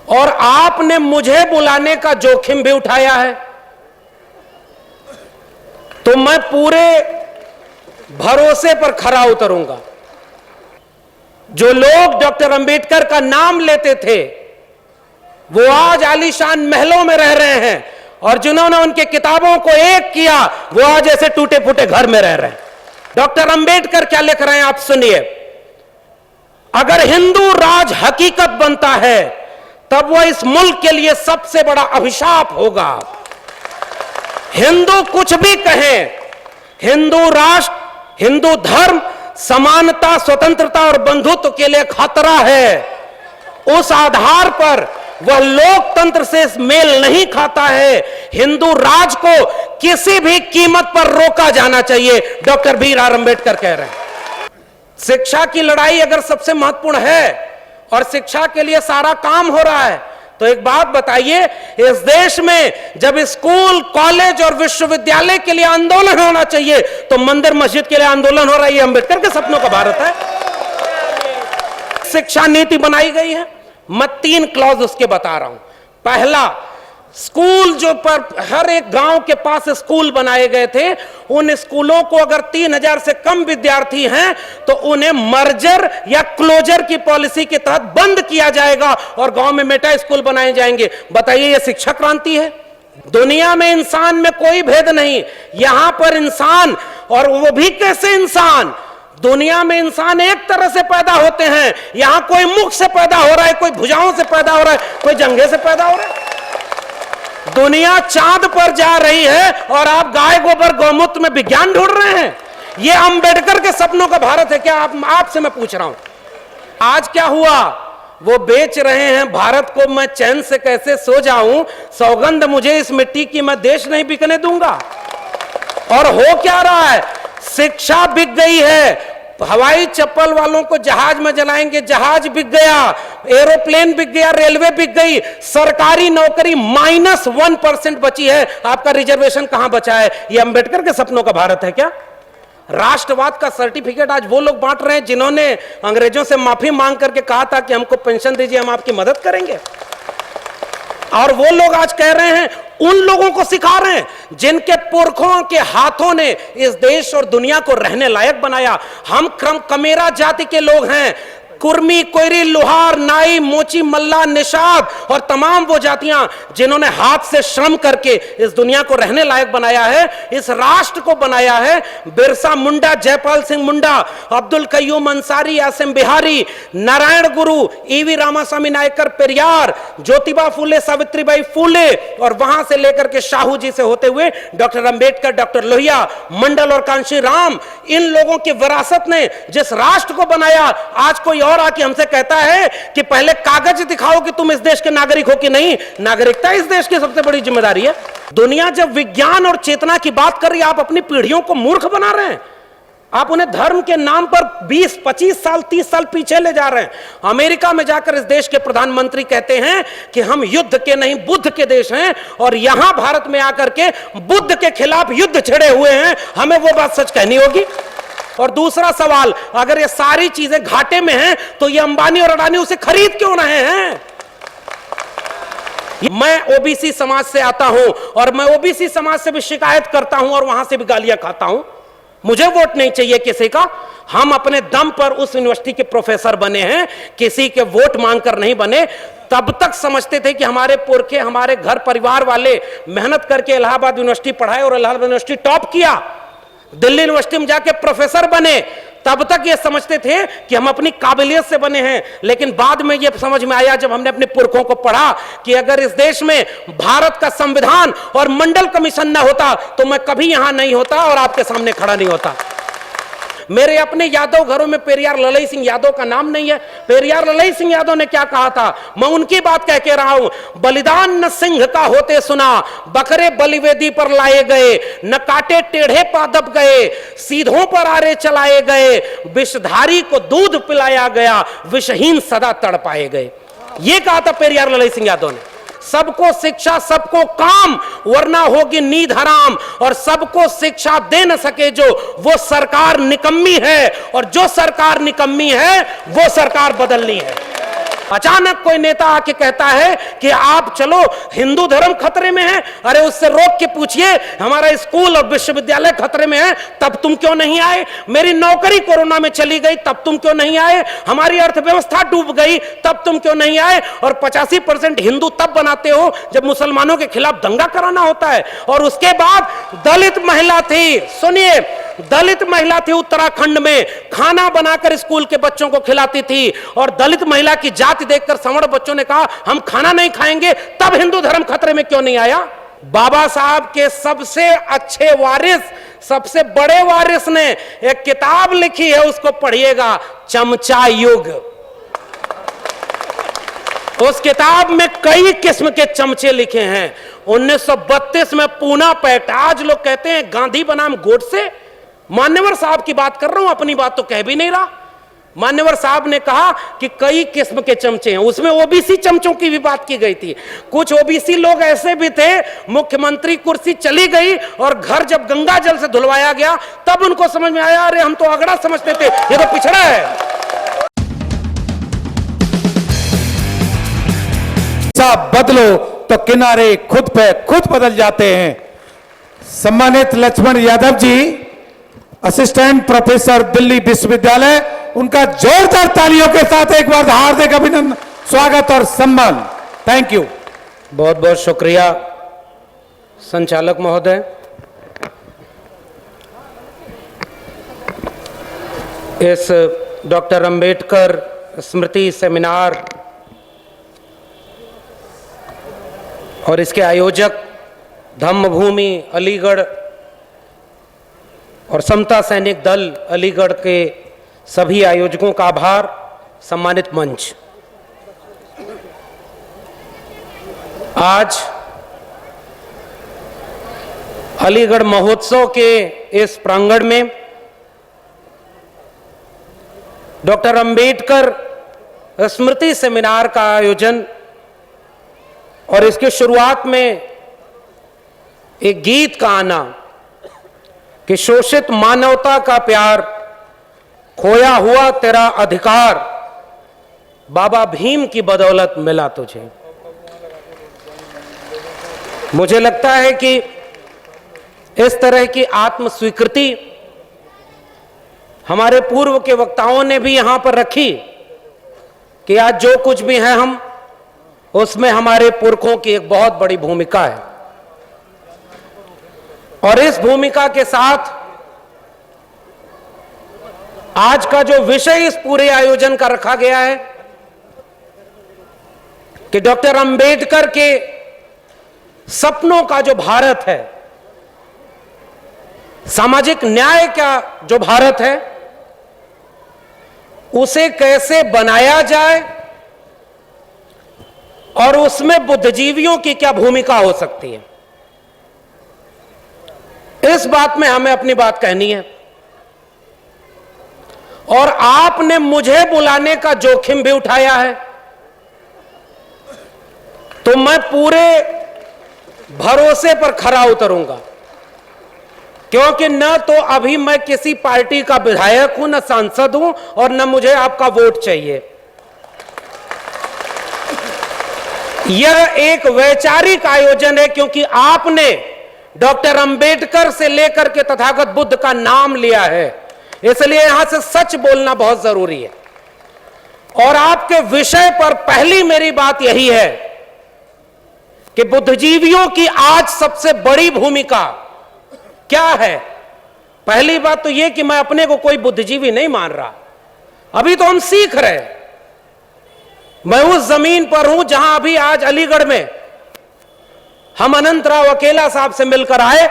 और आपने मुझे बुलाने का जोखिम भी उठाया है, तो मैं पूरे भरोसे पर खरा उतरूंगा। जो लोग डॉक्टर अंबेडकर का नाम लेते थे वो आज आलीशान महलों में रह रहे हैं, और जिन्होंने उनके किताबों को एक किया वो आज ऐसे टूटे फूटे घर में रह रहे हैं। डॉक्टर अंबेडकर क्या लिख रहे हैं आप सुनिए। अगर हिंदू राज हकीकत बनता है तब वह इस मुल्क के लिए सबसे बड़ा अभिशाप होगा। हिंदू कुछ भी कहें, हिंदू राष्ट्र, हिंदू धर्म समानता, स्वतंत्रता और बंधुत्व के लिए खतरा है। उस आधार पर वह लोकतंत्र से मेल नहीं खाता है। हिंदू राज को किसी भी कीमत पर रोका जाना चाहिए, डॉक्टर बी.आर. अंबेडकर कह रहे हैं। शिक्षा की लड़ाई अगर सबसे महत्वपूर्ण है और शिक्षा के लिए सारा काम हो रहा है, तो एक बात बताइए, इस देश में जब स्कूल, कॉलेज और विश्वविद्यालय के लिए आंदोलन होना चाहिए तो मंदिर मस्जिद के लिए आंदोलन हो रहा है। ये अंबेडकर के सपनों का भारत है। शिक्षा नीति बनाई गई है, मैं 3 क्लॉज उसके बता रहा हूं। पहला, स्कूल जो पर हर एक गांव के पास स्कूल बनाए गए थे, उन स्कूलों को अगर 3000 से कम विद्यार्थी हैं तो उन्हें मर्जर या क्लोजर की पॉलिसी के तहत बंद किया जाएगा और गांव में मेटा स्कूल बनाए जाएंगे। बताइए, यह शिक्षा क्रांति है? दुनिया में इंसान में कोई भेद नहीं, यहां पर इंसान, और वो भी कैसे इंसान, दुनिया में इंसान एक तरह से पैदा होते हैं। यहां कोई मुख से पैदा हो रहा है, कोई भुजाओं से पैदा हो रहा है, कोई जंघे से पैदा हो रहा है। दुनिया चांद पर जा रही है और आप गाय गोबर गौमूत्र में विज्ञान ढूंढ रहे हैं। यह अंबेडकर के सपनों का भारत है क्या? आपसे मैं पूछ रहा हूं। आज क्या हुआ? वो बेच रहे हैं भारत को। मैं चैन से कैसे सो जाऊं? सौगंध मुझे इस मिट्टी की, मैं देश नहीं बिकने दूंगा। और हो क्या रहा है? शिक्षा बिक गई है। हवाई चप्पल वालों को जहाज में जलाएंगे, जहाज बिक गया, एरोप्लेन बिक गया, रेलवे बिक गई, सरकारी नौकरी -1% बची है। आपका रिजर्वेशन कहां बचा है? यह अंबेडकर के सपनों का भारत है क्या? राष्ट्रवाद का सर्टिफिकेट आज वो लोग बांट रहे हैं जिन्होंने अंग्रेजों से माफी मांग करके कहा था कि हमको पेंशन दीजिए, हम आपकी मदद करेंगे। और वो लोग आज कह रहे हैं, उन लोगों को सिखा रहे हैं जिनके पुरखों के हाथों ने इस देश और दुनिया को रहने लायक बनाया। हम कमेरा जाति के लोग हैं। कुर्मी, कोयरी, लोहार, नाई, मोची, मल्ला, निषाद और तमाम वो जातियां जिन्होंने हाथ से श्रम करके इस दुनिया को रहने लायक बनाया है, इस राष्ट्र को बनाया है। बिरसा मुंडा, जयपाल सिंह मुंडा, अब्दुल कयूम अंसारी, आसिम बिहारी, नारायण गुरु, ईवी रामास्वामी नायकर, पेरियार, ज्योतिबा फूले, सावित्रीबाई फूले, और वहां से लेकर के शाहू जी से होते हुए डॉक्टर अंबेडकर, डॉक्टर लोहिया, मंडल और कांशी राम, इन लोगों की विरासत ने जिस राष्ट्र को बनाया, आज कोई और आके हमसे कहता है कि पहले कागज दिखाओ कि तुम इस देश के नागरिक हो कि नहीं। नागरिकता इस देश की सबसे बड़ी जिम्मेदारी है। दुनिया जब विज्ञान और चेतना की बात कर रही है, आप अपनी पीढ़ियों को मूर्ख बना रहे हैं। आप उन्हें धर्म के नाम पर 20, 25 साल, 30 साल पीछे ले जा रहे हैं। अमेरिका में जाकर इस देश के प्रधानमंत्री कहते हैं कि हम युद्ध के नहीं बुद्ध के देश हैं, और यहां भारत में आकर के बुद्ध के खिलाफ युद्ध छिड़े हुए हैं। हमें वो बात सच कहनी होगी। और दूसरा सवाल, अगर ये सारी चीजें घाटे में हैं तो ये अंबानी और अडानी उसे खरीद क्यों रहे हैं? मैं ओबीसी समाज से आता हूं और मैं ओबीसी समाज से भी शिकायत करता हूं और वहां से भी गालियां खाता हूं। मुझे वोट नहीं चाहिए किसी का। हम अपने दम पर उस यूनिवर्सिटी के प्रोफेसर बने हैं, किसी के वोट मांगकर नहीं बने। तब तक समझते थे कि हमारे पुरखे, हमारे घर परिवार वाले मेहनत करके इलाहाबाद यूनिवर्सिटी पढ़ाए और इलाहाबाद यूनिवर्सिटी टॉप किया, दिल्ली यूनिवर्सिटी में जाके प्रोफेसर बने। तब तक ये समझते थे कि हम अपनी काबिलियत से बने हैं। लेकिन बाद में ये समझ में आया, जब हमने अपने पुरखों को पढ़ा, कि अगर इस देश में भारत का संविधान और मंडल कमीशन न होता तो मैं कभी यहां नहीं होता और आपके सामने खड़ा नहीं होता। मेरे अपने यादव घरों में पेरियार ललई सिंह यादव का नाम नहीं है। पेरियार ललई सिंह यादव ने क्या कहा था, मैं उनकी बात कह के रहा हूं। बलिदान न सिंह का होते सुना, बकरे बलिवेदी पर लाए गए, न काटे टेढ़े पादप गए, सीधों पर आरे चलाए गए, विषधारी को दूध पिलाया गया, विषहीन सदा तड़पाए गए। ये कहा था पेरियार ललई सिंह यादव ने। सबको शिक्षा, सबको काम, वरना होगी नींद हराम। और सबको शिक्षा दे न सके जो, वो सरकार निकम्मी है, और जो सरकार निकम्मी है वो सरकार बदलनी है। अचानक कोई नेता आके कहता है कि आप चलो हिंदू धर्म खतरे में है, अरे उससे रोक के पूछिए हमारा स्कूल और विश्वविद्यालय खतरे में है, तब तुम क्यों नहीं आए? मेरी नौकरी कोरोना में चली गई, तब तुम क्यों नहीं आए? हमारी अर्थव्यवस्था डूब गई, तब तुम क्यों नहीं आए? और 85% हिंदू तब बनाते हो जब मुसलमानों के खिलाफ दंगा कराना होता है। और उसके बाद दलित महिला थी, सुनिए, दलित महिला थी उत्तराखंड में, खाना बनाकर स्कूल के बच्चों को खिलाती थी, और दलित महिला की जाति देखकर सवर्ण बच्चों ने कहा हम खाना नहीं खाएंगे, तब हिंदू धर्म खतरे में क्यों नहीं आया? बाबा साहब के सबसे अच्छे वारिस, सबसे बड़े वारिस ने एक किताब लिखी है, उसको पढ़िएगा, चमचा युग। उस किताब में कई किस्म के चमचे लिखे हैं। 1932 में पूना पैक्ट, आज लोग कहते हैं गांधी बनाम गोडसे, मान्यवर साहब की बात कर रहा हूं, अपनी बात तो कह भी नहीं रहा। मान्यवर साहब ने कहा कि कई किस्म के चमचे हैं, उसमें ओबीसी चमचों की भी बात की गई थी। कुछ ओबीसी लोग ऐसे भी थे, मुख्यमंत्री कुर्सी चली गई और घर जब गंगा जल से धुलवाया गया तब उनको समझ में आया अरे हम तो अगड़ा समझते थे, ये तो पिछड़ा है। बदलो तो किनारे खुद पे खुद बदल जाते हैं। सम्मानित लक्ष्मण यादव जी, असिस्टेंट प्रोफेसर दिल्ली विश्वविद्यालय, उनका जोरदार तालियों के साथ एक बार हार्दिक अभिनंदन, स्वागत और सम्मान। Thank you. बहुत बहुत शुक्रिया संचालक महोदय। इस डॉक्टर अंबेडकर स्मृति सेमिनार और इसके आयोजक धम्मभूमि अलीगढ़ और समता सैनिक दल अलीगढ़ के सभी आयोजकों का आभार। सम्मानित मंच, आज अलीगढ़ महोत्सव के इस प्रांगण में डॉक्टर अंबेडकर स्मृति सेमिनार का आयोजन और इसके शुरुआत में एक गीत का आना कि शोषित मानवता का प्यार, खोया हुआ तेरा अधिकार, बाबा भीम की बदौलत मिला तुझे। मुझे लगता है कि इस तरह की आत्म स्वीकृति हमारे पूर्व के वक्ताओं ने भी यहां पर रखी कि आज जो कुछ भी है हम, उसमें हमारे पुरखों की एक बहुत बड़ी भूमिका है। और इस भूमिका के साथ आज का जो विषय इस पूरे आयोजन का रखा गया है कि डॉक्टर अंबेडकर के सपनों का जो भारत है, सामाजिक न्याय का जो भारत है, उसे कैसे बनाया जाए और उसमें बुद्धिजीवियों की क्या भूमिका हो सकती है, इस बात में हमें अपनी बात कहनी है। और आपने मुझे बुलाने का जोखिम भी उठाया है, तो मैं पूरे भरोसे पर खरा उतरूंगा, क्योंकि न तो अभी मैं किसी पार्टी का विधायक हूं, न सांसद हूं, और न मुझे आपका वोट चाहिए। यह एक वैचारिक आयोजन है, क्योंकि आपने डॉक्टर अंबेडकर से लेकर के तथागत बुद्ध का नाम लिया है, इसलिए यहां से सच बोलना बहुत जरूरी है। और आपके विषय पर पहली मेरी बात यही है कि बुद्धिजीवियों की आज सबसे बड़ी भूमिका क्या है। पहली बात तो यह कि मैं अपने को कोई बुद्धिजीवी नहीं मान रहा, अभी तो हम सीख रहे हैं। मैं उस जमीन पर हूं जहां अभी आज अलीगढ़ में हम अनंतराव अकेला साहब से मिलकर आए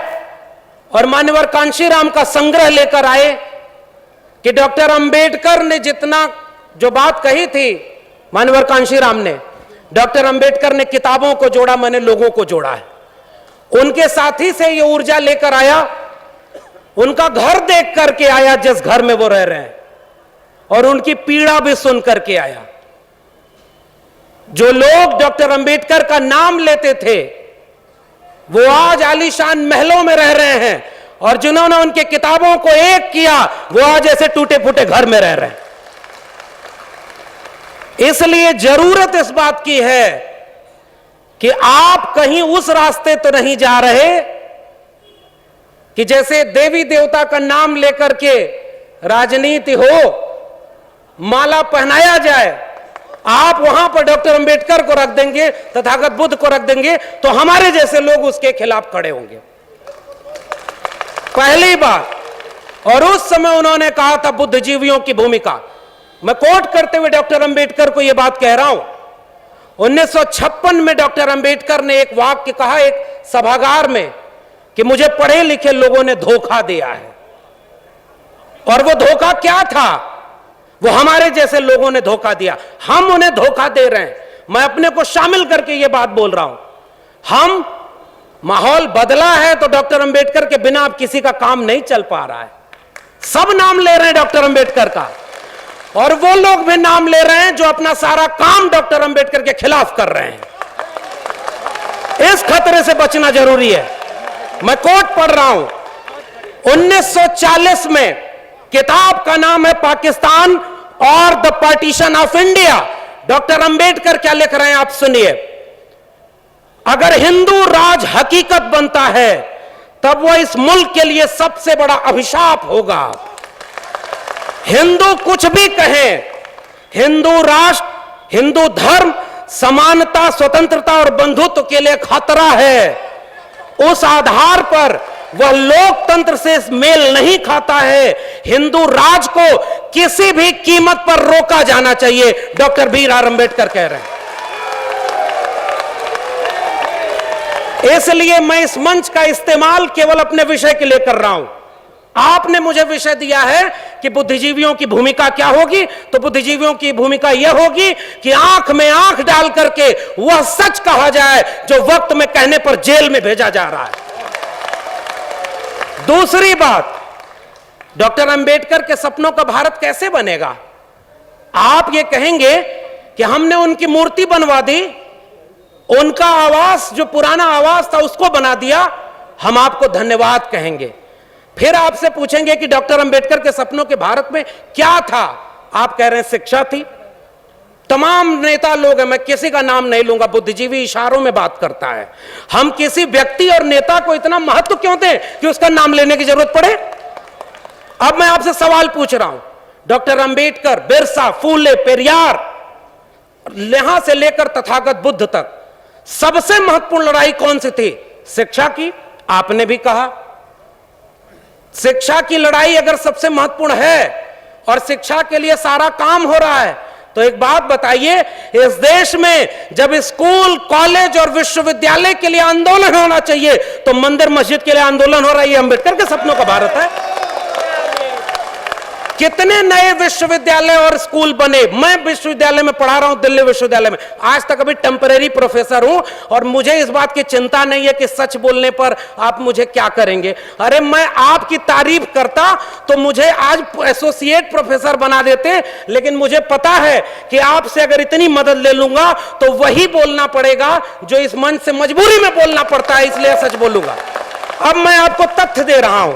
और मान्यवर कांशीराम का संग्रह लेकर आए कि डॉक्टर अंबेडकर ने जितना जो बात कही थी, मान्यवर कांशीराम ने, डॉक्टर अंबेडकर ने किताबों को जोड़ा, मैंने लोगों को जोड़ा है। उनके साथी से ये ऊर्जा लेकर आया, उनका घर देख करके आया जिस घर में वो रह रहे हैं, और उनकी पीड़ा भी सुन करके आया। जो लोग डॉक्टर अंबेडकर का नाम लेते थे वो आज आलीशान महलों में रह रहे हैं, और जिन्होंने उनके किताबों को एक किया वो आज ऐसे टूटे फूटे घर में रह रहे हैं। इसलिए जरूरत इस बात की है कि आप कहीं उस रास्ते तो नहीं जा रहे कि जैसे देवी देवता का नाम लेकर के राजनीति हो, माला पहनाया जाए, आप वहां पर डॉक्टर अंबेडकर को रख देंगे, तथागत बुद्ध को रख देंगे, तो हमारे जैसे लोग उसके खिलाफ खड़े होंगे, पहली बात। और उस समय उन्होंने कहा था बुद्धिजीवियों की भूमिका, मैं कोट करते हुए डॉक्टर अंबेडकर को यह बात कह रहा हूं, 1956 में डॉक्टर अंबेडकर ने एक वाक्य कहा एक सभागार में कि मुझे पढ़े लिखे लोगों ने धोखा दिया है। और वो धोखा क्या था? वो हमारे जैसे लोगों ने धोखा दिया, हम उन्हें धोखा दे रहे हैं। मैं अपने को शामिल करके ये बात बोल रहा हूं, हम माहौल बदला है तो डॉक्टर अंबेडकर के बिना अब किसी का काम नहीं चल पा रहा है। सब नाम ले रहे हैं डॉक्टर अंबेडकर का, और वो लोग भी नाम ले रहे हैं जो अपना सारा काम डॉक्टर अंबेडकर के खिलाफ कर रहे हैं। इस खतरे से बचना जरूरी है। मैं कोट पढ़ रहा हूं, 1940 में, किताब का नाम है पाकिस्तान और the partition of India. Doctor Ambedkar क्या लिख रहे हैं आप सुनिए, अगर हिंदू राज हकीकत बनता है तब वह इस मुल्क के लिए सबसे बड़ा अभिशाप होगा। हिंदू कुछ भी कहें, हिंदू राष्ट्र, हिंदू धर्म समानता, स्वतंत्रता और बंधुत्व के लिए खतरा है। उस आधार पर वह लोकतंत्र से मेल नहीं खाता है। हिंदू राज को किसी भी कीमत पर रोका जाना चाहिए, डॉक्टर भीमराव अंबेडकर कह रहे हैं। इसलिए मैं इस मंच का इस्तेमाल केवल अपने विषय के लिए कर रहा हूं। आपने मुझे विषय दिया है कि बुद्धिजीवियों की भूमिका क्या होगी, तो बुद्धिजीवियों की भूमिका यह होगी कि आंख में आंख डाल करके वह सच कहा जाए जो वक्त में कहने पर जेल में भेजा जा रहा है। दूसरी बात, डॉक्टर अंबेडकर के सपनों का भारत कैसे बनेगा? आप ये कहेंगे कि हमने उनकी मूर्ति बनवा दी, उनका आवास जो पुराना आवास था उसको बना दिया, हम आपको धन्यवाद कहेंगे। फिर आपसे पूछेंगे कि डॉक्टर अंबेडकर के सपनों के भारत में क्या था? आप कह रहे हैं शिक्षा थी। तमाम नेता लोग हैं, मैं किसी का नाम नहीं लूंगा, बुद्धिजीवी इशारों में बात करता है। हम किसी व्यक्ति और नेता को इतना महत्व क्यों दें कि उसका नाम लेने की जरूरत पड़े? अब मैं आपसे सवाल पूछ रहा हूं, डॉक्टर अंबेडकर, बिरसा, फूले, पेरियार, यहां से लेकर तथागत बुद्ध तक सबसे महत्वपूर्ण लड़ाई कौन सी थी? शिक्षा की। आपने भी कहा शिक्षा की लड़ाई अगर सबसे महत्वपूर्ण है और शिक्षा के लिए सारा काम हो रहा है, तो एक बात बताइए, इस देश में जब स्कूल, कॉलेज और विश्वविद्यालय के लिए आंदोलन होना चाहिए तो मंदिर मस्जिद के लिए आंदोलन हो रहा है। ये अंबेडकर के सपनों का भारत है। कितने नए विश्वविद्यालय और स्कूल बने? मैं विश्वविद्यालय में पढ़ा रहा हूं, दिल्ली विश्वविद्यालय में, आज तक अभी टेम्परेरी प्रोफेसर हूं, और मुझे इस बात की चिंता नहीं है कि सच बोलने पर आप मुझे क्या करेंगे। अरे मैं आपकी तारीफ करता तो मुझे आज एसोसिएट प्रोफेसर बना देते, लेकिन मुझे पता है कि आपसे अगर इतनी मदद ले लूंगा तो वही बोलना पड़ेगा जो इस मंच से मजबूरी में बोलना पड़ता है, इसलिए सच बोलूंगा। अब मैं आपको तथ्य दे रहा हूं।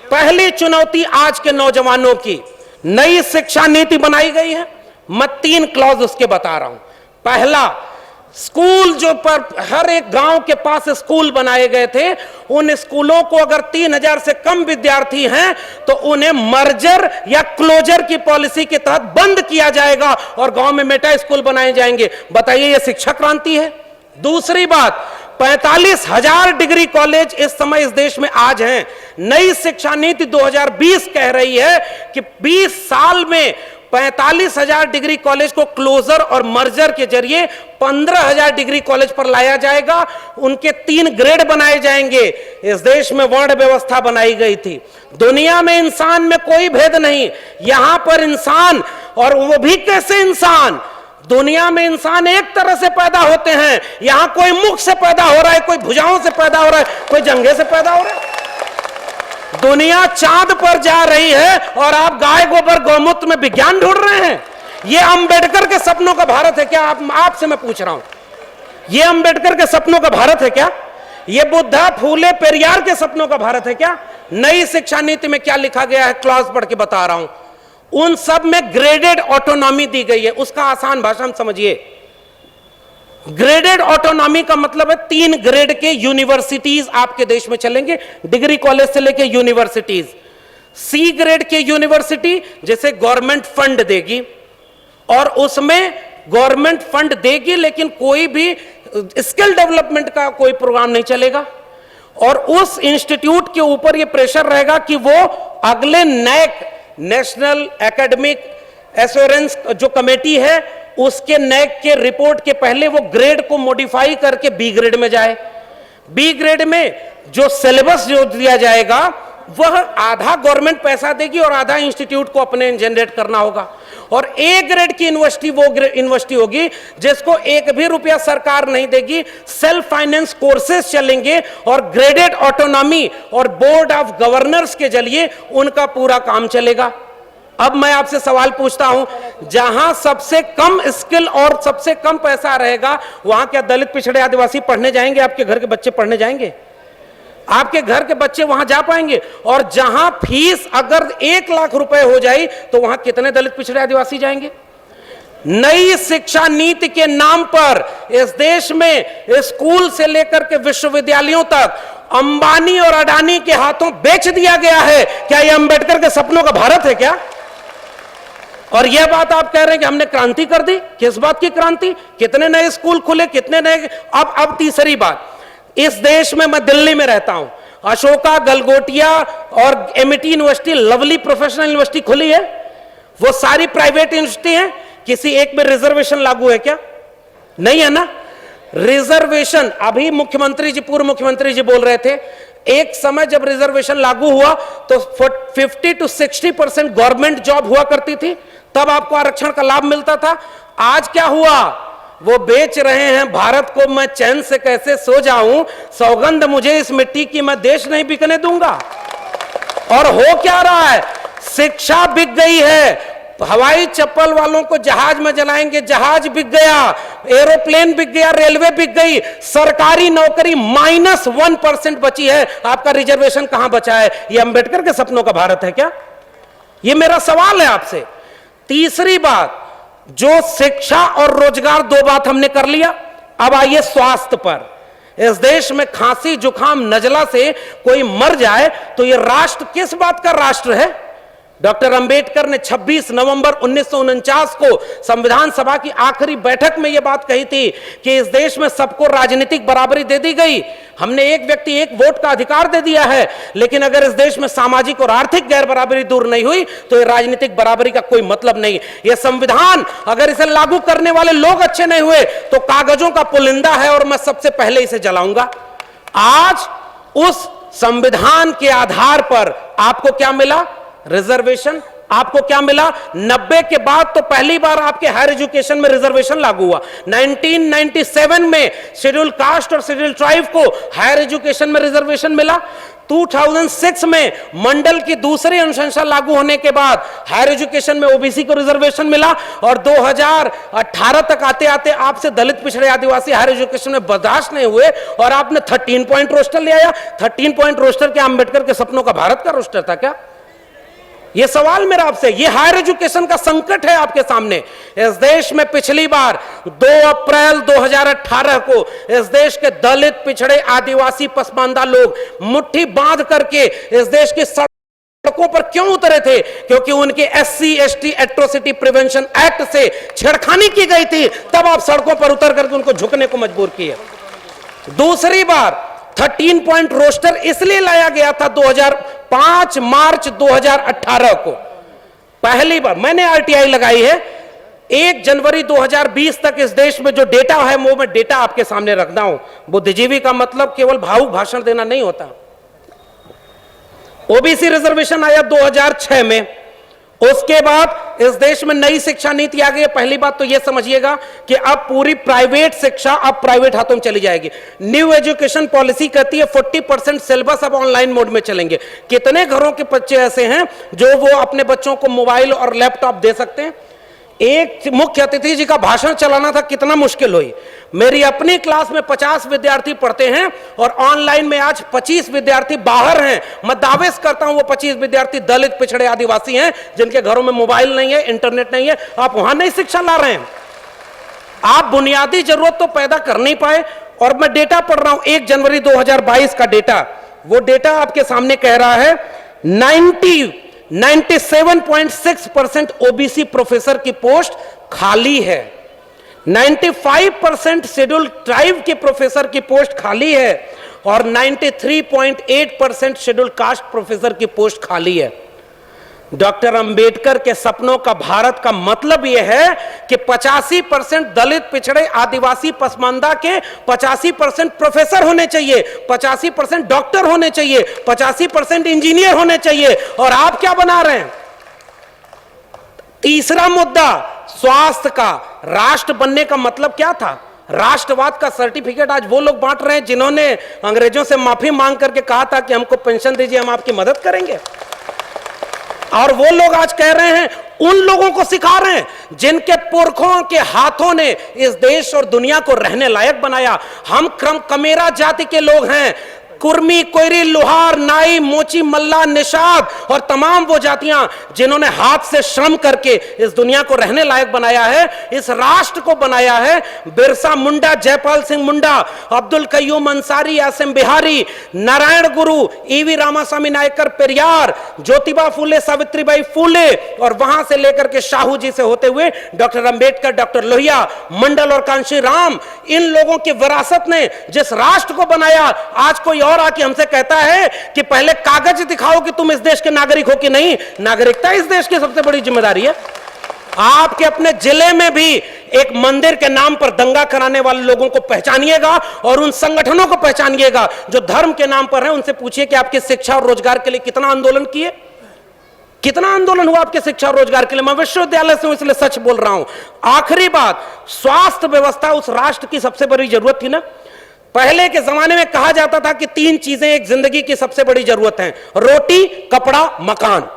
पहली चुनौती आज के नौजवानों की, नई शिक्षा नीति बनाई गई है, मैं 3 क्लॉज उसके बता रहा हूं। पहला, स्कूल जो पर हर एक गांव के पास स्कूल बनाए गए थे, उन स्कूलों को अगर 3000 से कम विद्यार्थी हैं तो उन्हें मर्जर या क्लोजर की पॉलिसी के तहत बंद किया जाएगा और गांव में मेटा स्कूल बनाए जाएंगे। बताइए, यह शिक्षा क्रांति है। दूसरी बात, 45,000 डिग्री कॉलेज इस समय इस देश में आज हैं। नई शिक्षा नीति 2020 कह रही है कि 20 साल में 45,000 डिग्री कॉलेज को क्लोजर और मर्जर के जरिए 15,000 डिग्री कॉलेज पर लाया जाएगा। उनके 3 ग्रेड बनाए जाएंगे। इस देश में वर्ण व्यवस्था बनाई गई थी। दुनिया में इंसान में कोई भेद नहीं, यहां पर इंसान, और वो भी कैसे इंसान, दुनिया में इंसान एक तरह से पैदा होते हैं, यहां कोई मुख से पैदा हो रहा है, कोई भुजाओं से पैदा हो रहा है, कोई जंघे से पैदा हो रहा है। दुनिया चांद पर जा रही है और आप गाय गोबर गौमूत्र में विज्ञान ढूंढ रहे हैं। यह अंबेडकर के सपनों का भारत है क्या? आपसे मैं पूछ रहा हूं, यह अंबेडकर के सपनों का भारत है क्या? यह बुद्धा, फूले, पेरियार के सपनों का भारत है क्या? नई शिक्षा नीति में क्या लिखा गया है, क्लॉज पढ़ के बता रहा हूं। उन सब में ग्रेडेड ऑटोनॉमी दी गई है। उसका आसान भाषा में समझिए। ग्रेडेड ऑटोनॉमी का मतलब है 3 ग्रेड के यूनिवर्सिटीज आपके देश में चलेंगे, डिग्री कॉलेज से लेके यूनिवर्सिटीज। सी ग्रेड के यूनिवर्सिटी जैसे गवर्नमेंट फंड देगी, और उसमें गवर्नमेंट फंड देगी लेकिन कोई भी स्किल डेवलपमेंट का कोई प्रोग्राम नहीं चलेगा, और उस इंस्टीट्यूट के ऊपर यह प्रेशर रहेगा कि वो अगले नैक नेशनल एकेडमिक एश्योरेंस जो कमेटी है उसके नैक के रिपोर्ट के पहले वो ग्रेड को मॉडिफाई करके बी ग्रेड में जाए। बी ग्रेड में जो सिलेबस जो दिया जाएगा वह आधा गवर्नमेंट पैसा देगी और आधा इंस्टीट्यूट को अपने जनरेट करना होगा। और ए ग्रेड की यूनिवर्सिटी वो यूनिवर्सिटी होगी जिसको एक भी रुपया सरकार नहीं देगी, सेल्फ फाइनेंस कोर्सेज चलेंगे और ग्रेडेड ऑटोनॉमी और बोर्ड ऑफ गवर्नर्स के जरिए उनका पूरा काम चलेगा। अब मैं आपसे सवाल पूछता हूं, जहां सबसे कम स्किल और सबसे कम पैसा रहेगा वहां क्या दलित पिछड़े आदिवासी पढ़ने जाएंगे? आपके घर के बच्चे पढ़ने जाएंगे? आपके घर के बच्चे वहां जा पाएंगे? और जहां फीस अगर 1 लाख रुपए हो जाए तो वहां कितने दलित पिछड़े आदिवासी जाएंगे? नई शिक्षा नीति के नाम पर इस देश में स्कूल से लेकर के विश्वविद्यालयों तक अंबानी और अडानी के हाथों बेच दिया गया है। क्या यह अंबेडकर के सपनों का भारत है क्या? और यह बात आप कह रहे हैं कि हमने क्रांति कर दी। किस बात की क्रांति? कितने नए स्कूल खुले, कितने नए। अब तीसरी बात, इस देश में मैं दिल्ली में रहता हूं, अशोका, गलगोटिया और MIT university, lovely professional university खुली है। वो सारी प्राइवेट यूनिवर्सिटी हैं। किसी एक में रिजर्वेशन लागू है क्या? नहीं है ना। रिजर्वेशन अभी मुख्यमंत्री जी, पूर्व मुख्यमंत्री जी बोल रहे थे, एक समय जब रिजर्वेशन लागू हुआ तो 50 to 60% गवर्नमेंट जॉब हुआ करती थी, तब आपको आरक्षण का लाभ मिलता था। आज क्या हुआ? वो बेच रहे हैं भारत को मैं चैन से कैसे सो जाऊं, सौगंध मुझे इस मिट्टी की, मैं देश नहीं बिकने दूंगा। और हो क्या रहा है? शिक्षा बिक गई है। हवाई चप्पल वालों को जहाज में जलाएंगे, जहाज बिक गया, एरोप्लेन बिक गया, रेलवे बिक गई, सरकारी नौकरी -1% बची है। आपका रिजर्वेशन कहां बचा है? यह अंबेडकर के सपनों का भारत है क्या? यह मेरा सवाल है आपसे। तीसरी बात, जो शिक्षा और रोजगार, 2 बात हमने कर लिया। अब आइए स्वास्थ्य पर। इस देश में खांसी, जुकाम, नजला से कोई मर जाए तो यह राष्ट्र किस बात का राष्ट्र है? डॉक्टर अंबेडकर ने 26 नवंबर 1949 को संविधान सभा की आखिरी बैठक में यह बात कही थी कि इस देश में सबको राजनीतिक बराबरी दे दी गई। हमने एक व्यक्ति एक वोट का अधिकार दे दिया है, लेकिन अगर इस देश में सामाजिक और आर्थिक गैर बराबरी दूर नहीं हुई तो यह राजनीतिक बराबरी का कोई मतलब नहीं। यह संविधान अगर इसे लागू करने वाले लोग अच्छे नहीं हुए तो कागजों का पुलिंदा है और मैं सबसे पहले इसे जलाऊंगा। आज उस संविधान के आधार पर आपको क्या मिला? रिजर्वेशन। आपको क्या मिला? 90 के बाद तो पहली बार आपके हायर एजुकेशन में रिजर्वेशन लागू हुआ। 1997 में शेड्यूल कास्ट और शेड्यूल ट्राइब को हायर एजुकेशन में रिजर्वेशन मिला। 2006 में मंडल की दूसरी अनुशंसा लागू होने के बाद हायर एजुकेशन में ओबीसी को रिजर्वेशन मिला। और 2018 तक आते आते आपसे दलित पिछड़े आदिवासी हायर एजुकेशन में बर्दाश्त नहीं हुए और आपने 13 पॉइंट रोस्टर ले आया। 13 पॉइंट रोस्टर क्या अंबेडकर के सपनों का भारत का रोस्टर था क्या? यह सवाल मेरा आपसे। यह हायर एजुकेशन का संकट है आपके सामने। इस देश में पिछली बार 2 अप्रैल 2018 को इस देश के दलित, पिछड़े, आदिवासी, पसमानदा लोग मुट्ठी बांध करके इस देश की सड़कों पर क्यों उतरे थे? क्योंकि उनके SC ST atrocity prevention act से छेड़खानी की गई थी। तब आप सड़कों पर उतर करके उनको झुकने को मजबूर किए। दूसरी बार 13 पॉइंट रोस्टर इसलिए लाया गया था 5 मार्च 2018 को। पहली बार मैंने RTI लगाई है। 1 जनवरी 2020 तक इस देश में जो डेटा है वो मैं डेटा आपके सामने रखता हूं। बुद्धिजीवी का मतलब केवल भावुक भाषण देना नहीं होता। ओबीसी रिजर्वेशन आया 2006 में। उसके बाद इस देश में नई शिक्षा नीति आ गई। पहली बात तो यह समझिएगा कि अब पूरी प्राइवेट शिक्षा अब प्राइवेट हाथों में चली जाएगी। न्यू एजुकेशन पॉलिसी कहती है 40% सिलेबस अब ऑनलाइन मोड में चलेंगे। कितने घरों के बच्चे ऐसे हैं जो वो अपने बच्चों को मोबाइल और लैपटॉप दे सकते हैं? एक मुख्य अतिथि जी का भाषण चलाना था, कितना मुश्किल हुई। मेरी अपनी क्लास में 50 विद्यार्थी पढ़ते हैं और ऑनलाइन में आज 25 विद्यार्थी बाहर हैं। मैं दावेश करता हूं वो 25 विद्यार्थी दलित, पिछड़े, आदिवासी हैं, जिनके घरों में मोबाइल नहीं है, इंटरनेट नहीं है। आप वहां नहीं शिक्षा ला रहे हैं। आप बुनियादी जरूरत तो पैदा कर नहीं पाए। और मैं डेटा पढ़ रहा हूं, 1 जनवरी 2022 का डेटा, वो डेटा आपके सामने कह रहा है 97.6% ओबीसी प्रोफेसर की पोस्ट खाली है, 95% शेड्यूल ट्राइब के प्रोफेसर की पोस्ट खाली है और 93.8% शेड्यूल कास्ट प्रोफेसर की पोस्ट खाली है। डॉक्टर अंबेडकर के सपनों का भारत का मतलब यह है कि 85% दलित, पिछड़े, आदिवासी, पसमानदा के 85% प्रोफेसर होने चाहिए, 85% डॉक्टर होने चाहिए, 85% इंजीनियर होने चाहिए। और आप क्या बना रहे हैं? तीसरा मुद्दा स्वास्थ्य का। राष्ट्र बनने का मतलब क्या था? राष्ट्रवाद का सर्टिफिकेट आज वो लोग बांट रहे हैं जिन्होंने अंग्रेजों से माफी मांग करके कहा था कि हमको पेंशन दीजिए, हम आपकी मदद करेंगे। और वो लोग आज कह रहे हैं, उन लोगों को सिखा रहे हैं जिनके पुरखों के हाथों ने इस देश और दुनिया को रहने लायक बनाया। हम कमेरा जाति के लोग हैं। कुर्मी, कोयरी, लोहार, नाई, मोची, मल्ला, निषाद और तमाम वो जातियां जिन्होंने हाथ से श्रम करके इस दुनिया को रहने लायक बनाया है, इस राष्ट्र को बनाया है। बिरसा मुंडा, जयपाल सिंह मुंडा, अब्दुल कयूम अंसारी, आसिम बिहारी, नारायण गुरु, ईवी रामास्वामी नायकर पेरियार, ज्योतिबा फूले, सावित्रीबाई फूले और वहां से लेकर के शाहू जी से होते हुए डॉक्टर अंबेडकर, डॉक्टर लोहिया, मंडल और कांशी राम, इन लोगों की विरासत ने जिस राष्ट्र को बनाया, आज कोई और आके हमसे कहता है कि पहले कागज दिखाओ कि तुम इस देश के नागरिक हो कि नहीं। नागरिकता इस देश की सबसे बड़ी जिम्मेदारी है। आपके अपने जिले में भी एक मंदिर के नाम पर दंगा कराने वाले लोगों को पहचानिएगा और उन संगठनों को पहचानिएगा जो धर्म के नाम पर हैं। उनसे पूछिए कि आपकी शिक्षा और रोजगार के लिए कितना आंदोलन किए, कितना आंदोलन हुआ आपके शिक्षा और रोजगार के लिए। मैं विश्वविद्यालय से हूं इसलिए सच बोल रहा हूं। आखिरी बात, स्वास्थ्य व्यवस्था उस राष्ट्र की सबसे बड़ी जरूरत थी ना। पहले के जमाने में कहा जाता था कि 3 चीजें एक जिंदगी की सबसे बड़ी जरूरत हैं, रोटी, कपड़ा, मकान।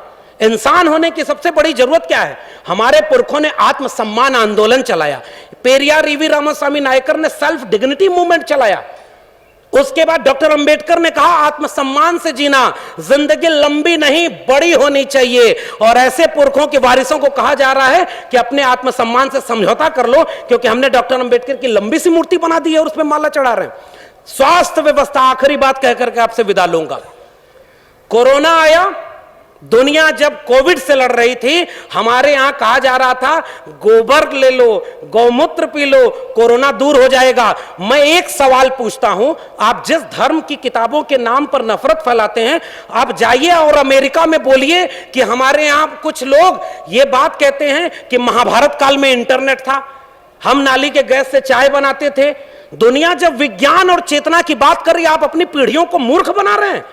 इंसान होने की सबसे बड़ी जरूरत क्या है? हमारे पुरखों ने आत्मसम्मान आंदोलन चलाया। पेरियार, ईवी रामास्वामी नायकर ने सेल्फ डिग्निटी मूवमेंट चलाया। उसके बाद डॉक्टर अंबेडकर ने कहा आत्मसम्मान से जीना, जिंदगी लंबी नहीं बड़ी होनी चाहिए। और ऐसे पुरखों के वारिसों को कहा जा रहा है कि अपने आत्मसम्मान से समझौता कर लो, क्योंकि हमने डॉक्टर अंबेडकर की लंबी सी मूर्ति बना दी है और उसमें माला चढ़ा रहे हैं। स्वास्थ्य व्यवस्था, आखिरी बात कहकर के आपसे विदा लूंगा। कोरोना आया, दुनिया जब कोविड से लड़ रही थी, हमारे यहां कहा जा रहा था गोबर ले लो, गौमूत्र पी लो, कोरोना दूर हो जाएगा। मैं एक सवाल पूछता हूं, आप जिस धर्म की किताबों के नाम पर नफरत फैलाते हैं, आप जाइए और अमेरिका में बोलिए कि हमारे यहां कुछ लोग ये बात कहते हैं कि महाभारत काल में इंटरनेट था, हम नाली के गैस से चाय बनाते थे। दुनिया जब विज्ञान और चेतना की बात कर रही है, आप अपनी पीढ़ियों को मूर्ख बना रहे हैं।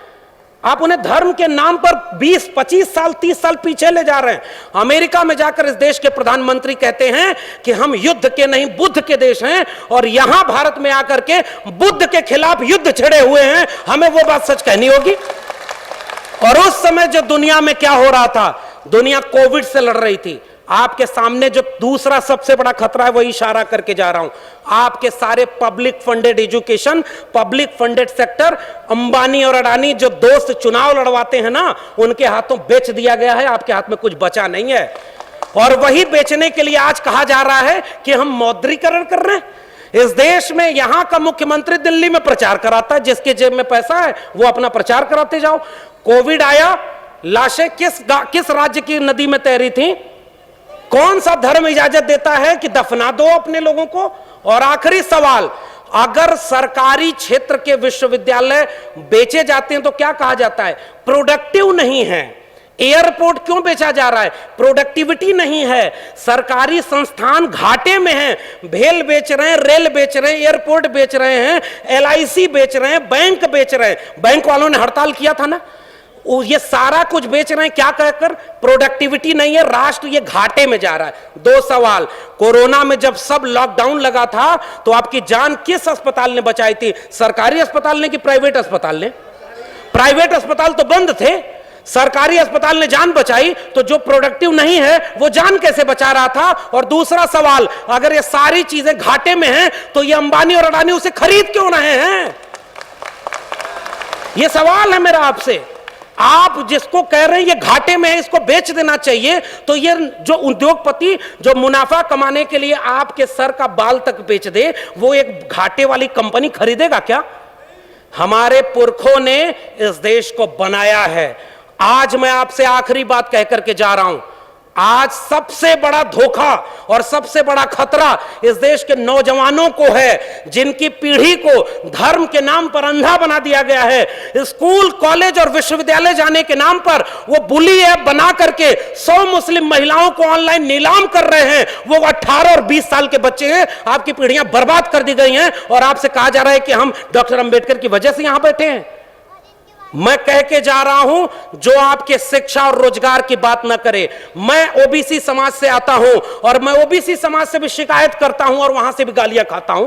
आप उन्हें धर्म के नाम पर 20, 25 साल, 30 साल पीछे ले जा रहे हैं। अमेरिका में जाकर इस देश के प्रधानमंत्री कहते हैं कि हम युद्ध के नहीं बुद्ध के देश हैं, और यहां भारत में आकर के बुद्ध के खिलाफ युद्ध छिड़े हुए हैं। हमें वो बात सच कहनी होगी। और उस समय जो दुनिया में क्या हो रहा था, दुनिया कोविड से लड़ रही थी। आपके सामने जो दूसरा सबसे बड़ा खतरा है, वही इशारा करके जा रहा हूं। आपके सारे public funded education, public funded sector, Ambani और अडानी जो दोस्त चुनाव लड़वाते हैं ना, उनके हाथों बेच दिया गया है। आपके हाथ में कुछ बचा नहीं है। और वही बेचने के लिए आज कहा जा रहा है कि हम मौद्रीकरण कर रहे हैं। इस देश में यहां का मुख्यमंत्री दिल्ली में प्रचार कराता है, जिसके जेब में पैसा है वो अपना प्रचार कराते जाओ। कोविड आया, लाशें किस राज्य की नदी में तैरी थी? कौन सा धर्म इजाजत देता है कि दफना दो अपने लोगों को? और आखिरी सवाल, अगर सरकारी क्षेत्र के विश्वविद्यालय बेचे जाते हैं तो क्या कहा जाता है? प्रोडक्टिव नहीं है। एयरपोर्ट क्यों बेचा जा रहा है? प्रोडक्टिविटी नहीं है। सरकारी संस्थान घाटे में हैं, भेल बेच रहे हैं, रेल बेच रहे हैं, एयरपोर्ट बेच रहे हैं, LIC बेच रहे हैं, बैंक बेच रहे हैं। बैंक वालों ने हड़ताल किया था ना, ये सारा कुछ बेच रहे हैं क्या कहकर? प्रोडक्टिविटी नहीं है, राष्ट्र ये घाटे में जा रहा है। 2 सवाल, कोरोना में जब सब लॉकडाउन लगा था तो आपकी जान किस अस्पताल ने बचाई थी? सरकारी अस्पताल ने कि प्राइवेट अस्पताल ने? प्राइवेट अस्पताल तो बंद थे। सरकारी अस्पताल ने जान बचाई, तो जो प्रोडक्टिव नहीं है वो जान कैसे बचा रहा था? और दूसरा सवाल, अगर ये सारी चीजें घाटे में हैं तो ये अंबानी और अडानी उसे खरीद क्यों रहे हैं? ये सवाल है मेरा आपसे। आप जिसको कह रहे हैं ये घाटे में है, इसको बेच देना चाहिए, तो ये जो उद्योगपति जो मुनाफा कमाने के लिए आपके सर का बाल तक बेच दे, वो एक घाटे वाली कंपनी खरीदेगा क्या? हमारे पुरखों ने इस देश को बनाया है। आज मैं आपसे आखिरी बात कह करके जा रहा हूं, आज सबसे बड़ा धोखा और सबसे बड़ा खतरा इस देश के नौजवानों को है, जिनकी पीढ़ी को धर्म के नाम पर अंधा बना दिया गया है। स्कूल, कॉलेज और विश्वविद्यालय जाने के नाम पर वो बुली ऐप बना करके 100 मुस्लिम महिलाओं को ऑनलाइन नीलाम कर रहे हैं। वो 18 और 20 साल के बच्चे हैं। आपकी पीढ़ियां बर्बाद कर दी गई हैं और आपसे कहा जा रहा है कि हम डॉक्टर अंबेडकर की वजह से यहां बैठे हैं। मैं कह के जा रहा हूं, जो आपके शिक्षा और रोजगार की ना न करे। मैं ओबीसी समाज से आता हूं और मैं ओबीसी समाज से भी शिकायत करता हूं और वहां से भी गालियां खाता हूं।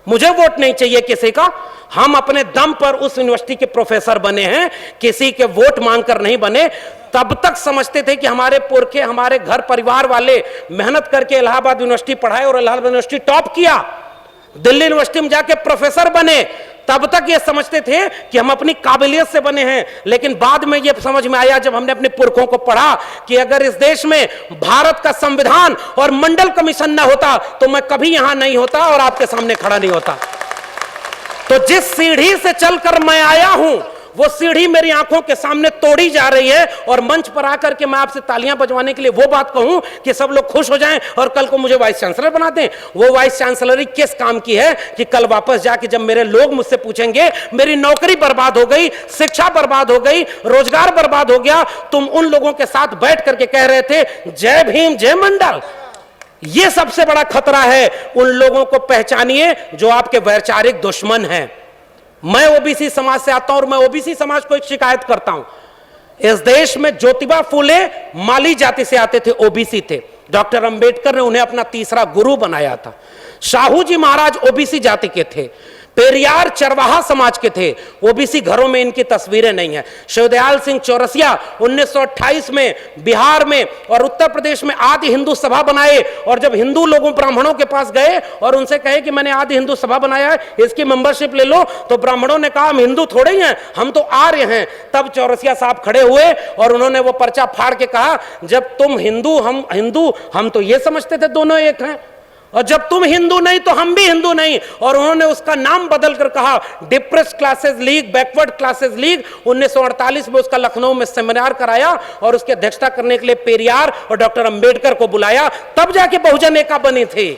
मुझे वोट नहीं चाहिए किसी का। हम अपने दम पर उस यूनिवर्सिटी के प्रोफेसर बने हैं, किसी के वोट मांगकर नहीं बने। तब तक समझते थे कि हमारे पुरखे, हमारे घर परिवार वाले मेहनत करके इलाहाबाद यूनिवर्सिटी पढ़ाए और इलाहाबाद यूनिवर्सिटी टॉप किया, दिल्ली यूनिवर्सिटी में जाके प्रोफेसर बने। तब तक ये समझते थे कि हम अपनी काबिलियत से बने हैं। लेकिन बाद में ये समझ में आया, जब हमने अपने पुरखों को पढ़ा, कि अगर इस देश में भारत का संविधान और मंडल कमीशन ना होता तो मैं कभी यहां नहीं होता और आपके सामने खड़ा नहीं होता। तो जिस सीढ़ी से चलकर मैं आया हूं, वो सीढ़ी मेरी आंखों के सामने तोड़ी जा रही है। और मंच पर आकर के मैं आपसे तालियां बजवाने के लिए वो बात कहूं कि सब लोग खुश हो जाएं और कल को मुझे वाइस चांसलर बना दें, वो वाइस चांसलरी किस काम की है कि कल वापस जाके जब मेरे लोग मुझसे पूछेंगे मेरी नौकरी बर्बाद हो गई, शिक्षा बर्बाद हो गई, रोजगार बर्बाद हो गया, तुम उन लोगों के साथ बैठ करके कह रहे थे जय भीम जय मंडल। यह सबसे बड़ा खतरा है। उन लोगों को पहचानिए जो आपके वैचारिक दुश्मन हैं। मैं ओबीसी समाज से आता हूं और मैं ओबीसी समाज को एक शिकायत करता हूं। इस देश में ज्योतिबा फूले माली जाति से आते थे, ओबीसी थे। डॉक्टर अंबेडकर ने उन्हें अपना तीसरा गुरु बनाया था। शाहू जी महाराज ओबीसी जाति के थे। पेरियार चरवाहा समाज के थे। ओबीसी घरों में इनकी तस्वीरें नहीं है। शिवदयाल सिंह चौरसिया 1928 में बिहार में और उत्तर प्रदेश में आदि हिंदू सभा बनाए। और जब हिंदू लोगों ब्राह्मणों के पास गए और उनसे कहे कि मैंने आदि हिंदू सभा बनाया है, इसकी मेंबरशिप ले लो, तो ब्राह्मणों ने कहा हम हिंदू थोड़े ही हैं, हम तो आर्य हैं। तब चौरसिया साहब खड़े हुए और उन्होंने वो पर्चा फाड़ के कहा, जब तुम हिंदू हम तो ये समझते थे दोनों एक हैं, और जब तुम हिंदू नहीं तो हम भी हिंदू नहीं। और उन्होंने उसका नाम बदल कर कहा depressed classes league, backward classes league. 1948 में उसका लखनऊ में सेमिनार कराया और उसकी अध्यक्षता करने के लिए पेरियार और डॉक्टर अंबेडकर को बुलाया, तब जाके बहुजन एका बनी थी।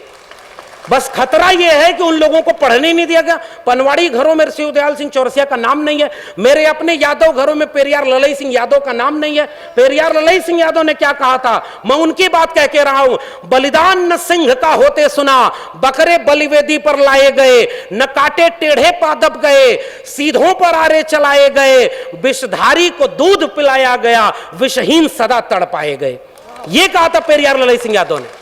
बस खतरा यह है कि उन लोगों को पढ़ने नहीं दिया गया। पनवाड़ी घरों में शिवदयाल सिंह चौरसिया का नाम नहीं है। मेरे अपने यादव घरों में पेरियार ललई सिंह यादव का नाम नहीं है। पेरियार ललई सिंह यादव ने क्या कहा था, मैं उनकी बात कह के रहा हूं। बलिदान न सिंह का होते सुना, बकरे बलिवेदी पर लाए गए, न काटे टेढ़े पादप गए, सीधों पर आरे चलाए गए, विषधारी को दूध पिलाया गया, विषहीन सदा तड़पाए गए। ये कहा था पेरियार ललई सिंह यादव ने।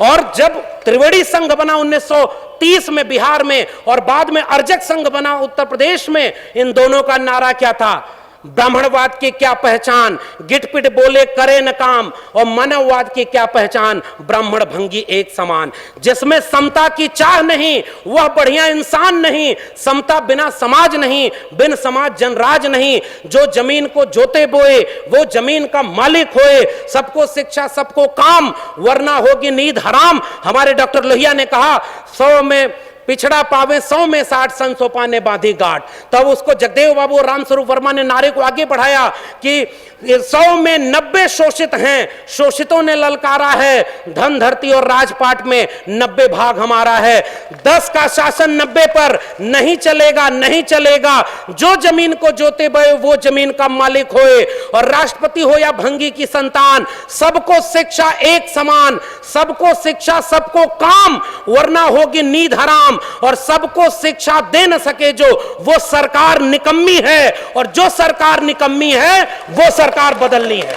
और जब त्रिवेणी संघ बना 1930 में बिहार में और बाद में अर्जक संघ बना उत्तर प्रदेश में, इन दोनों का नारा क्या था, ब्राह्मणवाद की क्या पहचान, गिटपिट बोले करे न काम, और मानववाद की क्या पहचान, ब्राह्मण भंगी एक समान। जिसमें समता की चाह नहीं वह बढ़िया इंसान नहीं, समता बिना समाज नहीं, बिन समाज जनराज नहीं। जो जमीन को जोते बोए वो जमीन का मालिक होए, सबको शिक्षा सबको काम, वरना होगी नींद हराम। हमारे डॉक्टर लोहिया ने कहा 100 में पिछड़ा पावे 100 में 60, सन सोपा ने बांधी गांठ। तब उसको जगदेव बाबू और रामस्वरूप वर्मा ने नारे को आगे बढ़ाया कि 100 में 90 शोषित हैं, शोषितों ने ललकारा है, धन धरती और राजपाट में 90 भाग हमारा है। 10 का शासन 90 पर नहीं चलेगा, नहीं चलेगा। जो जमीन को जोते बए वो जमीन का मालिक होए, और राष्ट्रपति हो या भंगी की संतान, सबको शिक्षा एक समान, सबको शिक्षा सबको काम, वरना होगी नींद हराम। और सबको शिक्षा दे न सके जो, वो सरकार निकम्मी है, और जो सरकार निकम्मी है वो सरकार बदलनी है।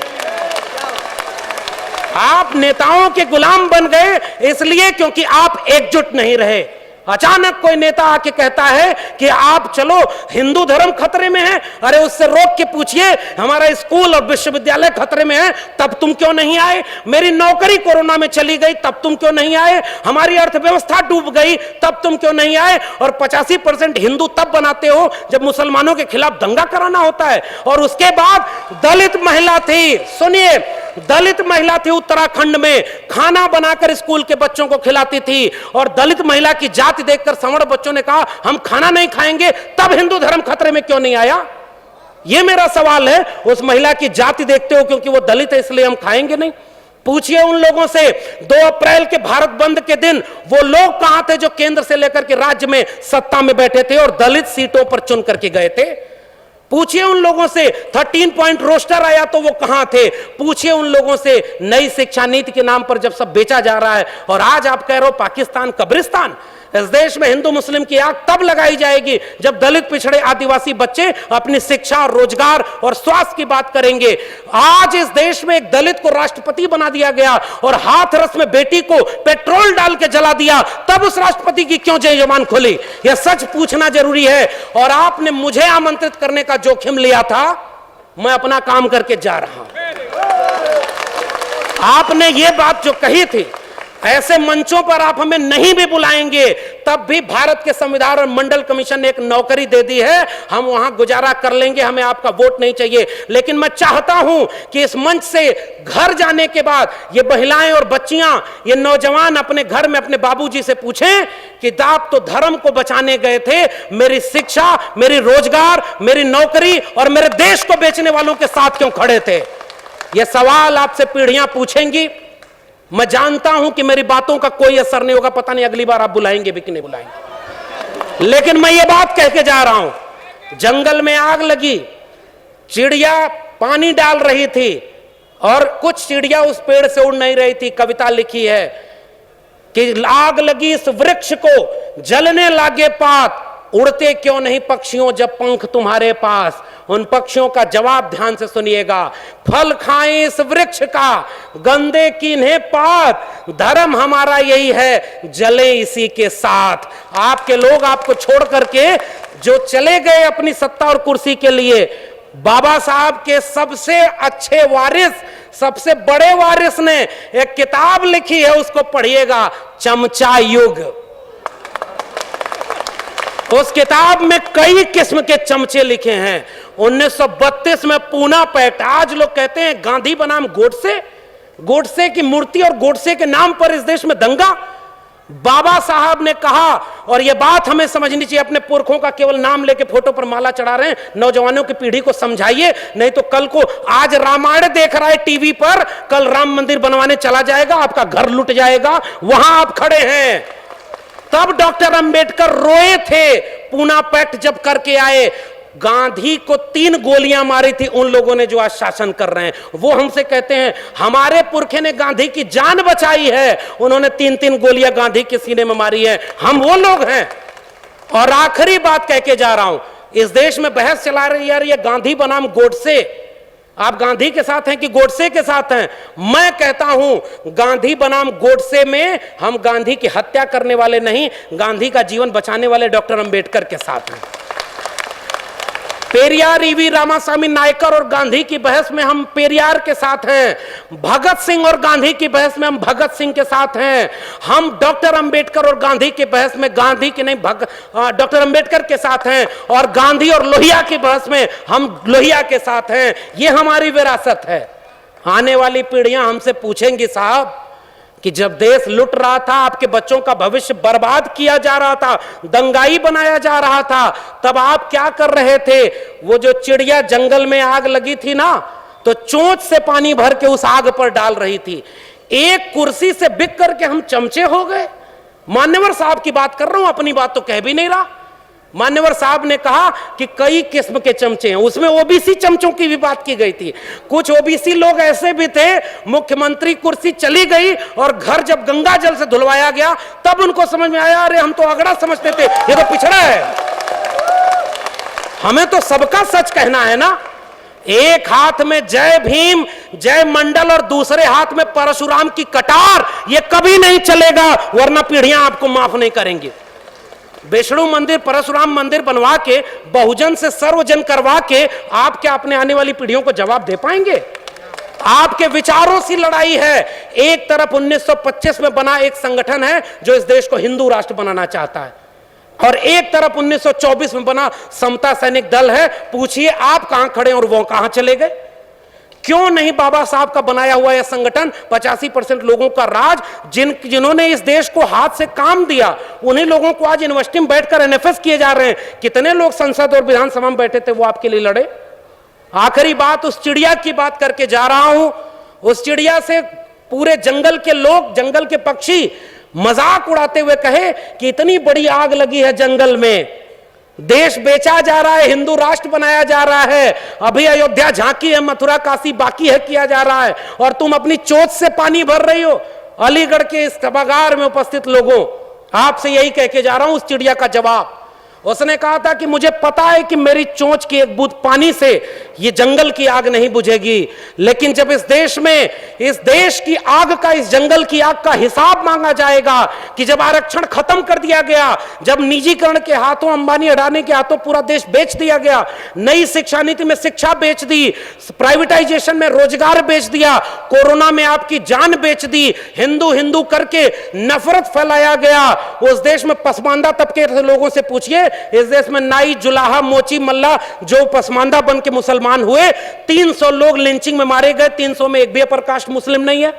आप नेताओं के गुलाम बन गए इसलिए क्योंकि आप एकजुट नहीं रहे। अचानक कोई नेता आके कहता है कि आप चलो हिंदू धर्म खतरे में है, अरे उससे रोक के पूछिए हमारा स्कूल और विश्वविद्यालय खतरे में है, तब तुम क्यों नहीं आए? मेरी नौकरी कोरोना में चली गई, तब तुम क्यों नहीं आए? हमारी अर्थव्यवस्था डूब गई, तब तुम क्यों नहीं आए? और 85% हिंदू तब बनाते हो जब मुसलमानों के खिलाफ दंगा कराना होता है। और उसके बाद दलित महिला थी, सुनिए, दलित महिला थी उत्तराखंड में, खाना बनाकर स्कूल के बच्चों को खिलाती थी, और दलित महिला की जाति देखकर सवर्ण बच्चों ने कहा हम खाना नहीं खाएंगे, तब हिंदू धर्म खतरे में क्यों नहीं आया? यह मेरा सवाल है। उस महिला की जाति देखते हो क्योंकि वो दलित है इसलिए हम खाएंगे नहीं? पूछिए उन लोगों से 2 अप्रैल के भारत बंद के दिन वो लोग कहां थे जो केंद्र से लेकर के राज्य में सत्ता में बैठे थे और दलित सीटों पर चुन करके गए थे? पूछिए उन लोगों से 13 पॉइंट रोस्टर आया तो वो कहां थे? पूछिए उन लोगों से नई शिक्षा नीति के नाम पर जब सब बेचा जा रहा है और आज आप कह रहे हो पाकिस्तान कब्रिस्तान। इस देश में हिंदू मुस्लिम की आग तब लगाई जाएगी जब दलित पिछड़े आदिवासी बच्चे अपनी शिक्षा और रोजगार और स्वास्थ्य की बात करेंगे। आज इस देश में एक दलित को राष्ट्रपति बना दिया गया और हाथरस में बेटी को पेट्रोल डाल के जला दिया, तब उस राष्ट्रपति की क्यों जय जवान खोली? यह सच पूछना जरूरी है। और आपने मुझे आमंत्रित करने का जोखिम लिया था, मैं अपना काम करके जा रहा हूं। आपने ये बात जो कही थी, ऐसे मंचों पर आप हमें नहीं भी बुलाएंगे तब भी भारत के संविधान और मंडल कमीशन ने एक नौकरी दे दी है, हम वहां गुजारा कर लेंगे, हमें आपका वोट नहीं चाहिए। लेकिन मैं चाहता हूं कि इस मंच से घर जाने के बाद ये महिलाएं और बच्चियां, ये नौजवान अपने घर में अपने बाबूजी से पूछें कि आप तो धर्म को बचाने गए थे, मेरी शिक्षा, मेरी रोजगार, मेरी नौकरी और मेरे देश को बेचने वालों के साथ क्यों खड़े थे? ये सवाल आपसे पीढ़ियां पूछेंगी। मैं जानता हूं कि मेरी बातों का कोई असर नहीं होगा, पता नहीं अगली बार आप बुलाएंगे भी कि नहीं बुलाएंगे। लेकिन मैं ये बात कह के जा रहा हूं, जंगल में आग लगी, चिड़िया पानी डाल रही थी और कुछ चिड़िया उस पेड़ से उड़ नहीं रही थी। कविता लिखी है कि आग लगी इस वृक्ष को, जलने लागे पात, उड़ते क्यों नहीं पक्षियों जब पंख तुम्हारे पास? उन पक्षियों का जवाब ध्यान से सुनिएगा, फल खाएं इस वृक्ष का, गंदे कीन्हे पात, धर्म हमारा यही है, जले इसी के साथ। आपके लोग आपको छोड़ करके जो चले गए अपनी सत्ता और कुर्सी के लिए, बाबा साहब के सबसे अच्छे वारिस, सबसे बड़े वारिस ने एक किताब लिखी है, उसको पढ़िएगा, चमचा युग। उस किताब में कई किस्म के चमचे लिखे हैं। 1932 में पूना पैक्ट, आज लोग कहते हैं गांधी बनाम गोडसे, गोडसे की मूर्ति और गोडसे के नाम पर इस देश में दंगा। बाबा साहब ने कहा, और यह बात हमें समझनी चाहिए, अपने पुरखों का केवल नाम लेके फोटो पर माला चढ़ा रहे हैं, नौजवानों की पीढ़ी को समझाइए, नहीं तो कल को आज रामायण देख रहा है टीवी पर, कल राम मंदिर बनवाने चला जाएगा, आपका घर लुट जाएगा, वहां आप खड़े हैं। तब डॉक्टर अंबेडकर रोए थे, पूना पैक्ट जब करके आए। गांधी को 3 गोलियां मारी थी उन लोगों ने जो आज शासन कर रहे हैं। वो हमसे कहते हैं हमारे पुरखे ने गांधी की जान बचाई है, उन्होंने 3-3 गोलियां गांधी के सीने में मारी है, हम वो लोग हैं। और आखिरी बात कह के जा रहा हूं, इस देश में बहस चला रही है ये गांधी बनाम गोडसे, आप गांधी के साथ हैं कि गोडसे के साथ हैं? मैं कहता हूं गांधी बनाम गोडसे में हम गांधी की हत्या करने वाले नहीं, गांधी का जीवन बचाने वाले डॉक्टर अंबेडकर के साथ हैं। पेरियार ईवी रामास्वामी नायकर और गांधी की बहस में हम पेरियार के साथ हैं, भगत सिंह और गांधी की बहस में हम भगत सिंह के साथ हैं। हम डॉक्टर अंबेडकर और गांधी की बहस में गांधी की नहीं डॉक्टर अंबेडकर के साथ हैं, और गांधी और लोहिया की बहस में हम लोहिया के साथ हैं। ये हमारी विरासत है। आने वाली पीढ़ियां हमसे पूछेंगी साहब कि जब देश लुट रहा था, आपके बच्चों का भविष्य बर्बाद किया जा रहा था, दंगाई बनाया जा रहा था, तब आप क्या कर रहे थे? वो जो चिड़िया जंगल में आग लगी थी ना, तो चोंच से पानी भर के उस आग पर डाल रही थी। एक कुर्सी से बिक करके हम चमचे हो गए। मान्यवर साहब की बात कर रहा हूं, अपनी बात तो कह भी नहीं रहा। मान्यवर साहब ने कहा कि कई किस्म के चमचे हैं, उसमें ओबीसी चमचों की भी बात की गई थी। कुछ ओबीसी लोग ऐसे भी थे, मुख्यमंत्री कुर्सी चली गई और घर जब गंगा जल से धुलवाया गया तब उनको समझ में आया, अरे हम तो अगड़ा समझते थे, ये तो पिछड़ा है। हमें तो सबका सच कहना है ना। एक हाथ में जय भीम जय मंडल और दूसरे हाथ में परशुराम की कटार, ये कभी नहीं चलेगा, वरना पीढ़ियां आपको माफ नहीं करेंगी। विष्णु मंदिर, परशुराम मंदिर बनवा के, बहुजन से सर्वजन करवा के आप क्या अपने आने वाली पीढ़ियों को जवाब दे पाएंगे? आपके विचारों से लड़ाई है। एक तरफ 1925 में बना एक संगठन है जो इस देश को हिंदू राष्ट्र बनाना चाहता है, और एक तरफ 1924 में बना समता सैनिक दल है। पूछिए आप कहां खड़े और वो कहां चले गए? क्यों नहीं बाबा साहब का बनाया हुआ यह संगठन 85% लोगों का राज, जिन्होंने इस देश को हाथ से काम दिया, उन्हीं लोगों को आज यूनिवर्सिटी में बैठकर एनएफएस किए जा रहे हैं। कितने लोग संसद और विधानसभा में बैठे थे वो आपके लिए लड़े? आखिरी बात उस चिड़िया की बात करके जा रहा हूं। उस चिड़िया से पूरे जंगल के लोग, जंगल के पक्षी मजाक उड़ाते हुए कहे कि इतनी बड़ी आग लगी है जंगल में, देश बेचा जा रहा है, हिंदू राष्ट्र बनाया जा रहा है, अभी अयोध्या झांकी है, मथुरा काशी बाकी है किया जा रहा है, और तुम अपनी चोट से पानी भर रही हो। अलीगढ़ के इस सभागार में उपस्थित लोगों, आपसे यही कह के जा रहा हूं उस चिड़िया का जवाब। उसने कहा था कि मुझे पता है कि मेरी चोंच की एक बूंद पानी से ये जंगल की आग नहीं बुझेगी, लेकिन जब इस देश में, इस देश की आग का, इस जंगल की आग का हिसाब मांगा जाएगा कि जब आरक्षण खत्म कर दिया गया, जब निजीकरण के हाथों, अंबानी अडानी के हाथों पूरा देश बेच दिया गया, नई शिक्षा नीति में शिक्षा बेच दी, प्राइवेटाइजेशन में रोजगार बेच दिया, कोरोना में आपकी जान बेच दी, हिंदू हिंदू करके नफरत फैलाया गया, उस देश में पसमानदा तबके के लोगों से पूछिए, इस देश में नाई, जुलाहा, मोची, मल्ला जो पसमानदा बन के मुसलमान हुए, 300 लोग लिंचिंग में मारे गए, 300 में एक भी अपर कास्ट मुस्लिम नहीं है।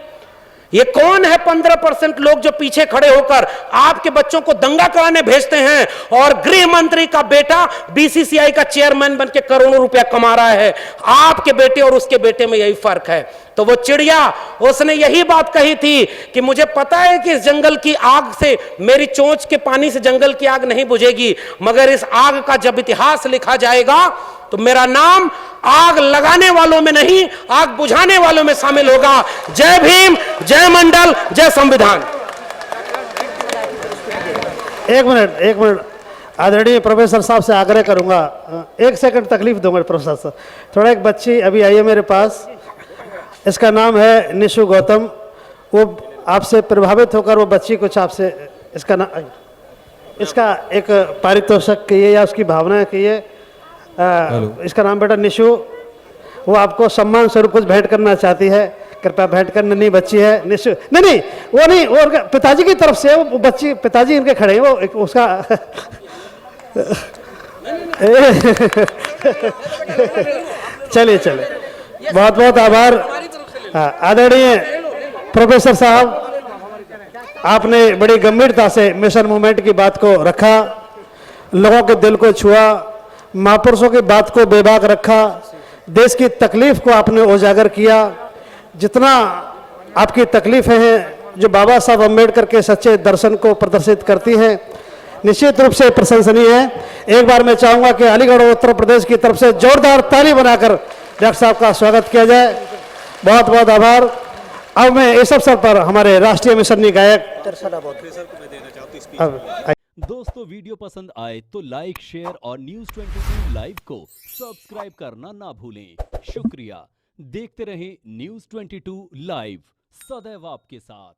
ये कौन है 15% लोग जो पीछे खड़े होकर आपके बच्चों को दंगा कराने भेजते हैं, और गृह मंत्री का बेटा बीसीसीआई का चेयरमैन बनके करोड़ों रुपया कमा रहा है? आपके बेटे और उसके बेटे में यही फर्क है। तो वो चिड़िया, उसने यही बात कही थी कि मुझे पता है कि इस जंगल की आग से, मेरी चोंच के पानी से जंगल की आग नहीं बुझेगी, मगर इस आग का जब इतिहास लिखा जाएगा तो मेरा नाम आग लगाने वालों में नहीं, आग बुझाने वालों में शामिल होगा। जय भीम, जय मंडल, जय संविधान। एक मिनट आदरणीय प्रोफेसर साहब से आग्रह करूंगा, 1 सेकंड तकलीफ दूंगा प्रोफेसर साहब। थोड़ा एक बच्ची अभी आई है मेरे पास, इसका नाम है निशु गौतम। वो आपसे प्रभावित होकर वो बच्ची कुछ आपसे, इसका एक पारितोषिक कहिए या उसकी भावना कहिए। इसका नाम बेटा निशु, वो आपको सम्मान स्वरूप कुछ भेंट करना चाहती है, कृपया भेंट करना। नहीं बच्ची है निशु, नहीं वो नहीं, वो पिताजी की तरफ से, वो बच्ची, पिताजी इनके खड़े हैं, वो उसका चलिए बहुत बहुत आभार। आदरणीय प्रोफेसर साहब, आपने बड़ी गंभीरता से मिशन मूवमेंट की बात को रखा, लोगों के दिल को छुआ, महापुरुषों की बात को बेबाक रखा, देश की तकलीफ को आपने उजागर किया। जितना आपकी तकलीफें हैं जो बाबा साहब अम्बेडकर के सच्चे दर्शन को प्रदर्शित करती हैं, निश्चित रूप से प्रशंसनीय है। एक बार मैं चाहूंगा कि अलीगढ़ और उत्तर प्रदेश की तरफ से जोरदार ताली बनाकर डॉक्टर साहब का स्वागत किया जाए। बहुत बहुत आभार। अब मैं इस अवसर पर हमारे राष्ट्रीय मिशनरी गायक दोस्तों, वीडियो पसंद आए तो लाइक, शेयर और न्यूज़ 22 लाइव को सब्सक्राइब करना ना भूलें। शुक्रिया। देखते रहें न्यूज़ 22 लाइव, सदैव आपके साथ।